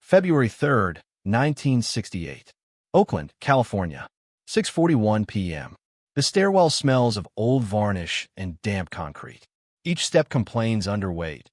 February 3rd, 1968. Oakland, California. 6:41 p.m. The stairwell smells of old varnish and damp concrete. Each step complains underweight,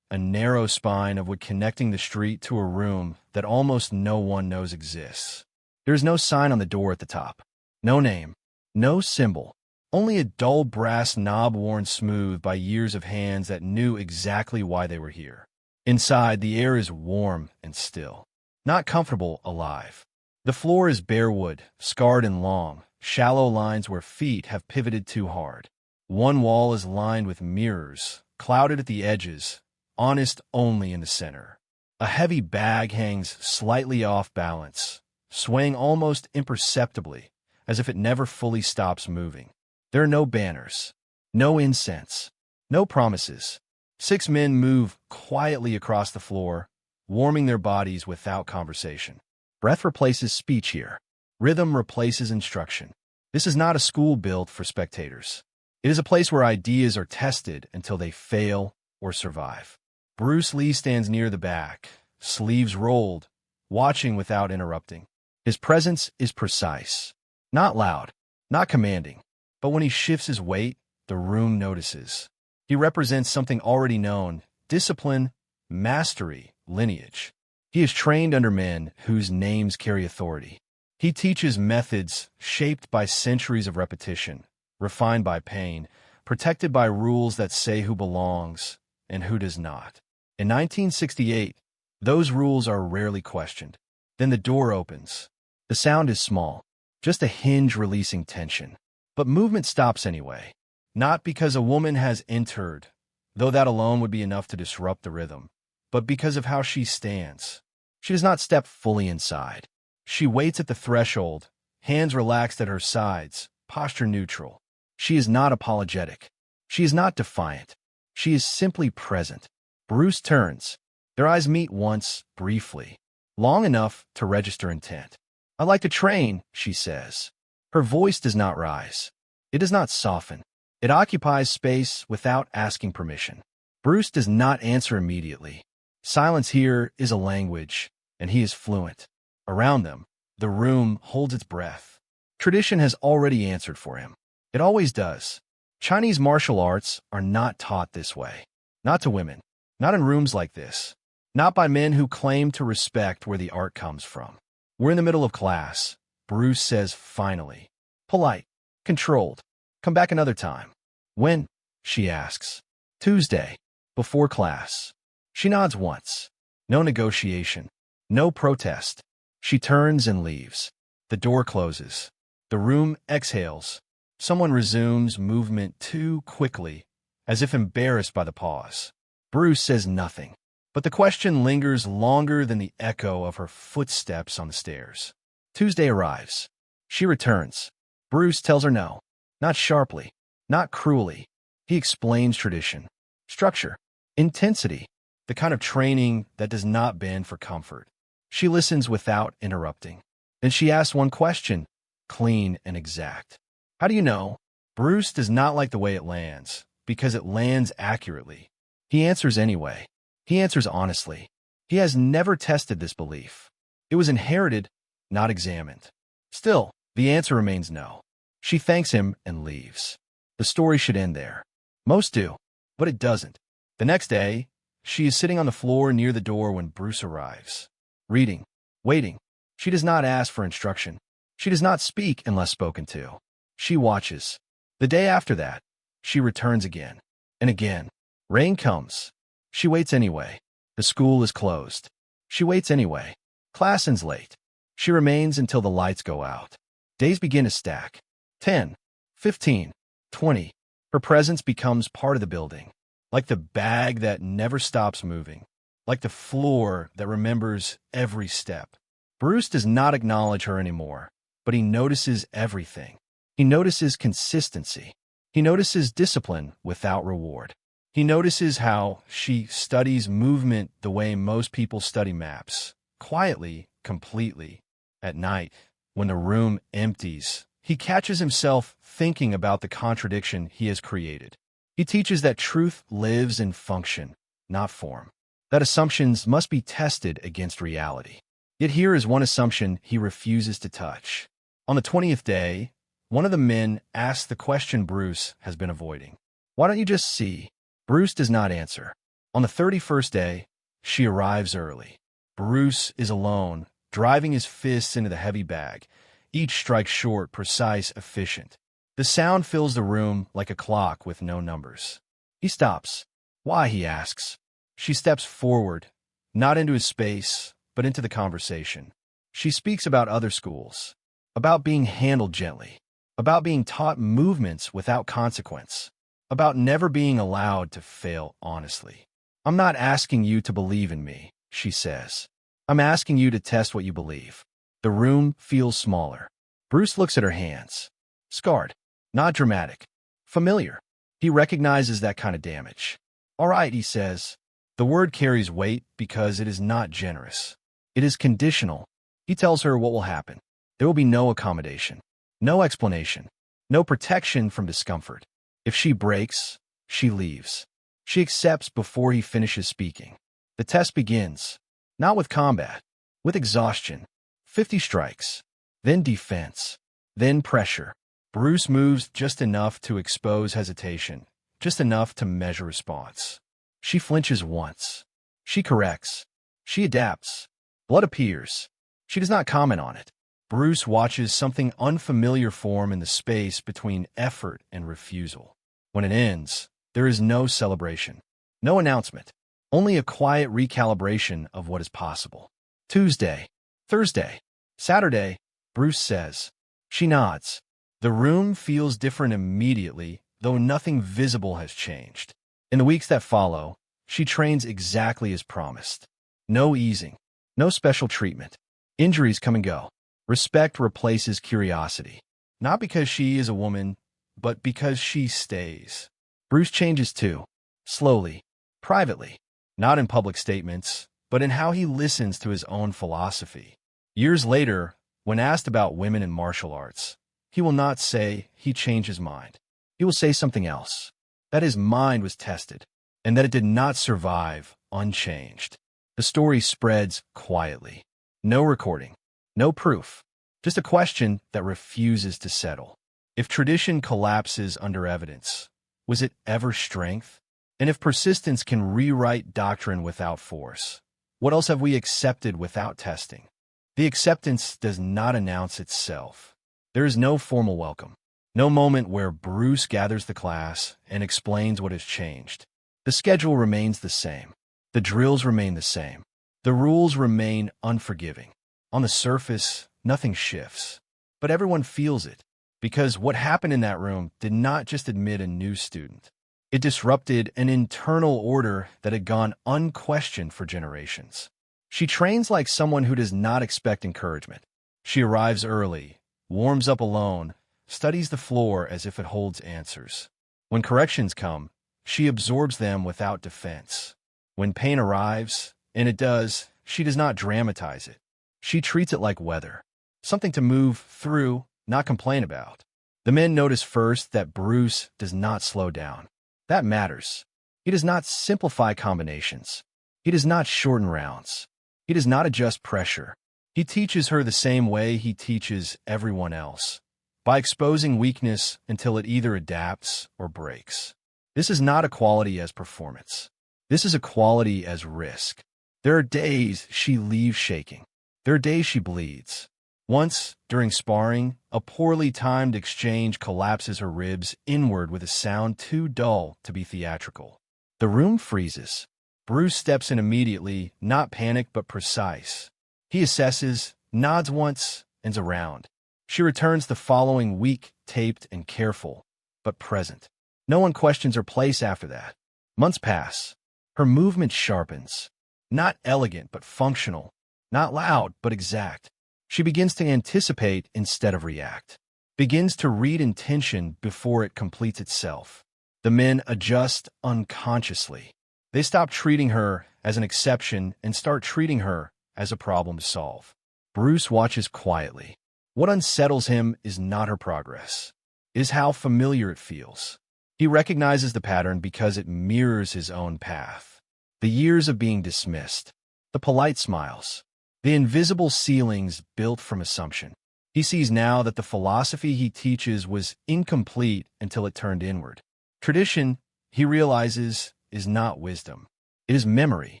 a narrow spine of wood connecting the street to a room that almost no one knows exists. There is no sign on the door at the top. No name. No symbol. Only a dull brass knob worn smooth by years of hands that knew exactly why they were here. Inside, the air is warm and still. Not comfortable, alive. The floor is bare wood, scarred and long, shallow lines where feet have pivoted too hard. One wall is lined with mirrors, clouded at the edges, honest only in the center. A heavy bag hangs slightly off balance, swaying almost imperceptibly, as if it never fully stops moving. There are no banners, no incense, no promises. 6 men move quietly across the floor, warming their bodies without conversation. Breath replaces speech here. Rhythm replaces instruction. This is not a school built for spectators. It is a place where ideas are tested until they fail or survive. Bruce Lee stands near the back, sleeves rolled, watching without interrupting. His presence is precise. Not loud, not commanding, but when he shifts his weight, the room notices. He represents something already known: discipline, mastery, lineage. He is trained under men whose names carry authority. He teaches methods shaped by centuries of repetition, refined by pain, protected by rules that say who belongs and who does not. In 1968, those rules are rarely questioned. Then the door opens. The sound is small, just a hinge releasing tension. But movement stops anyway. Not because a woman has entered, though that alone would be enough to disrupt the rhythm, but because of how she stands. She does not step fully inside. She waits at the threshold, hands relaxed at her sides, posture neutral. She is not apologetic. She is not defiant. She is simply present. Bruce turns. Their eyes meet once, briefly, long enough to register intent. "I'd like to train," she says. Her voice does not rise. It does not soften. It occupies space without asking permission. Bruce does not answer immediately. Silence here is a language, and he is fluent. Around them, the room holds its breath. Tradition has already answered for him. It always does. Chinese martial arts are not taught this way. Not to women. Not in rooms like this. Not by men who claim to respect where the art comes from. We're in the middle of class, Bruce says finally. Polite. Controlled. "Come back another time." "When?" she asks. "Tuesday. Before class." She nods once. No negotiation. No protest. She turns and leaves. The door closes. The room exhales. Someone resumes movement too quickly, as if embarrassed by the pause. Bruce says nothing, but the question lingers longer than the echo of her footsteps on the stairs. Tuesday arrives. She returns. Bruce tells her no. Not sharply. Not cruelly. He explains tradition. Structure. Intensity. The kind of training that does not bend for comfort. She listens without interrupting. Then she asks one question, clean and exact. "How do you know?" Bruce does not like the way it lands, because it lands accurately. He answers anyway. He answers honestly. He has never tested this belief. It was inherited, not examined. Still, the answer remains no. She thanks him and leaves. The story should end there. Most do, but it doesn't. The next day, she is sitting on the floor near the door when Bruce arrives. Reading. Waiting. She does not ask for instruction. She does not speak unless spoken to. She watches. The day after that, she returns again. And again. Rain comes. She waits anyway. The school is closed. She waits anyway. Class ends late. She remains until the lights go out. Days begin to stack. 10, 15, 20. Her presence becomes part of the building. Like the bag that never stops moving. Like the floor that remembers every step. Bruce does not acknowledge her anymore, but he notices everything. He notices consistency. He notices discipline without reward. He notices how she studies movement the way most people study maps. Quietly, completely. At night, when the room empties, he catches himself thinking about the contradiction he has created. He teaches that truth lives in function, not form. that assumptions must be tested against reality. Yet here is one assumption he refuses to touch. On the 20th day, one of the men asks the question Bruce has been avoiding. Why don't you just see? Bruce does not answer. On the 31st day, she arrives early. Bruce is alone, driving his fists into the heavy bag. Each strike short, precise, efficient. The sound fills the room like a clock with no numbers. He stops. Why, he asks. She steps forward, not into his space, but into the conversation. She speaks about other schools, about being handled gently, about being taught movements without consequence, about never being allowed to fail honestly. I'm not asking you to believe in me, she says. I'm asking you to test what you believe. The room feels smaller. Bruce looks at her hands. Scarred. Not dramatic. Familiar. He recognizes that kind of damage. All right, he says. The word carries weight because it is not generous. It is conditional. He tells her what will happen. There will be no accommodation, no explanation, no protection from discomfort. If she breaks, she leaves. She accepts before he finishes speaking. The test begins, not with combat, with exhaustion. 50 strikes, then defense, then pressure. Bruce moves just enough to expose hesitation, just enough to measure response. She flinches once. She corrects. She adapts. Blood appears. She does not comment on it. Bruce watches something unfamiliar form in the space between effort and refusal. When it ends, there is no celebration, no announcement, only a quiet recalibration of what is possible. Tuesday, Thursday, Saturday, Bruce says. She nods. The room feels different immediately, though nothing visible has changed. In the weeks that follow, she trains exactly as promised. No easing, no special treatment. Injuries come and go. Respect replaces curiosity. Not because she is a woman, but because she stays. Bruce changes too. Slowly, privately. Not in public statements, but in how he listens to his own philosophy. Years later, when asked about women in martial arts, he will not say he changed his mind. He will say something else. That his mind was tested, and that it did not survive unchanged. The story spreads quietly. No recording. No proof. Just a question that refuses to settle. If tradition collapses under evidence, was it ever strength? And if persistence can rewrite doctrine without force, what else have we accepted without testing? The acceptance does not announce itself. There is no formal welcome. No moment where Bruce gathers the class and explains what has changed. The schedule remains the same. The drills remain the same. The rules remain unforgiving. On the surface, nothing shifts. But everyone feels it, because what happened in that room did not just admit a new student. It disrupted an internal order that had gone unquestioned for generations. She trains like someone who does not expect encouragement. She arrives early, warms up alone, studies the floor as if it holds answers. When corrections come, she absorbs them without defense. When pain arrives, and it does, she does not dramatize it. She treats it like weather, something to move through, not complain about. The men notice first that Bruce does not slow down. That matters. He does not simplify combinations. He does not shorten rounds. He does not adjust pressure. He teaches her the same way he teaches everyone else, by exposing weakness until it either adapts or breaks. This is not equality as performance. This is equality as risk. There are days she leaves shaking. There are days she bleeds. Once, during sparring, a poorly timed exchange collapses her ribs inward with a sound too dull to be theatrical. The room freezes. Bruce steps in immediately, not panicked but precise. He assesses, nods once, and's around. She returns the following week, taped and careful, but present. No one questions her place after that. Months pass. Her movement sharpens. Not elegant but functional. Not loud but exact. She begins to anticipate instead of react. Begins to read intention before it completes itself. The men adjust unconsciously. They stop treating her as an exception and start treating her as a problem to solve. Bruce watches quietly. What unsettles him is not her progress. It is how familiar it feels. He recognizes the pattern because it mirrors his own path. The years of being dismissed, the polite smiles, the invisible ceilings built from assumption. He sees now that the philosophy he teaches was incomplete until it turned inward. Tradition, he realizes, is not wisdom. It is memory.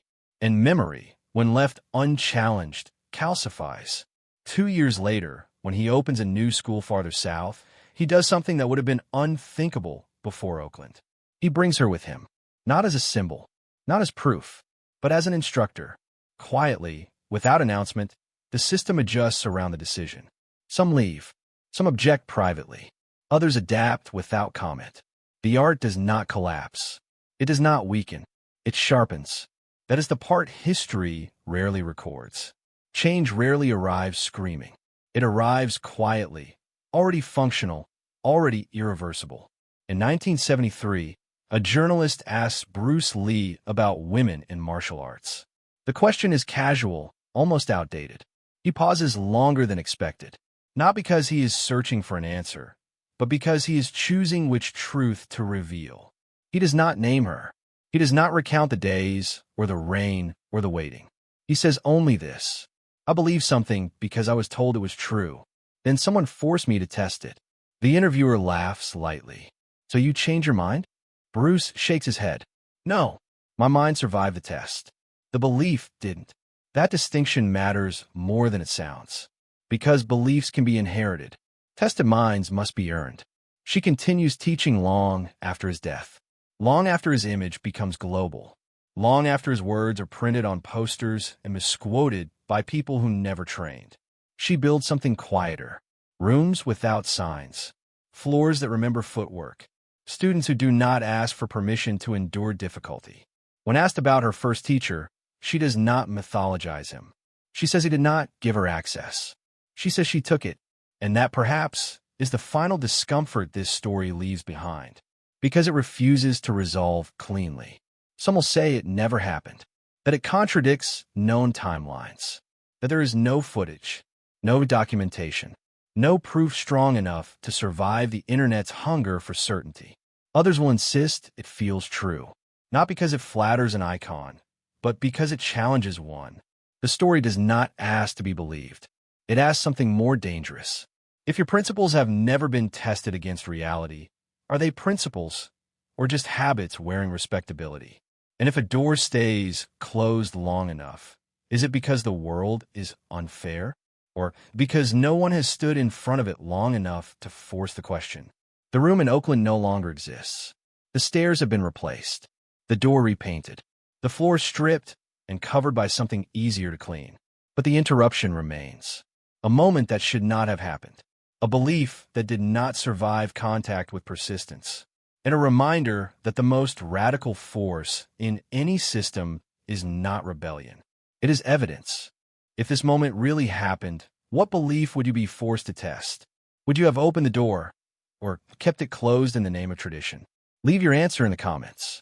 And memory, when left unchallenged, calcifies. 2 years later, when he opens a new school farther south, he does something that would have been unthinkable before Oakland. He brings her with him, not as a symbol, not as proof, but as an instructor. Quietly, without announcement, the system adjusts around the decision. Some leave, some object privately, others adapt without comment. The art does not collapse. It does not weaken. It sharpens. That is the part history rarely records. Change rarely arrives screaming. It arrives quietly, already functional, already irreversible. In 1973, a journalist asks Bruce Lee about women in martial arts. The question is casual, almost outdated. He pauses longer than expected, not because he is searching for an answer, but because he is choosing which truth to reveal. He does not name her. He does not recount the days, or the rain, or the waiting. He says only this: I believe something because I was told it was true. Then someone forced me to test it. The interviewer laughs lightly. So you change your mind? Bruce shakes his head. No, my mind survived the test. The belief didn't. That distinction matters more than it sounds. Because beliefs can be inherited. Tested minds must be earned. She continues teaching long after his death. Long after his image becomes global. Long after his words are printed on posters and misquoted by people who never trained. She builds something quieter. Rooms without signs. Floors that remember footwork. Students who do not ask for permission to endure difficulty. When asked about her first teacher, she does not mythologize him. She says he did not give her access. She says she took it, and that perhaps is the final discomfort this story leaves behind, because it refuses to resolve cleanly. Some will say it never happened, that it contradicts known timelines, that there is no footage, no documentation, no proof strong enough to survive the internet's hunger for certainty. Others will insist it feels true, not because it flatters an icon, but because it challenges one. The story does not ask to be believed. It asks something more dangerous. If your principles have never been tested against reality, are they principles or just habits wearing respectability? And if a door stays closed long enough, is it because the world is unfair? Or because no one has stood in front of it long enough to force the question? The room in Oakland no longer exists. The stairs have been replaced, the door repainted, the floor stripped and covered by something easier to clean. But the interruption remains. A moment that should not have happened. A belief that did not survive contact with persistence. And a reminder that the most radical force in any system is not rebellion. It is evidence. If this moment really happened, what belief would you be forced to test? Would you have opened the door or kept it closed in the name of tradition? Leave your answer in the comments.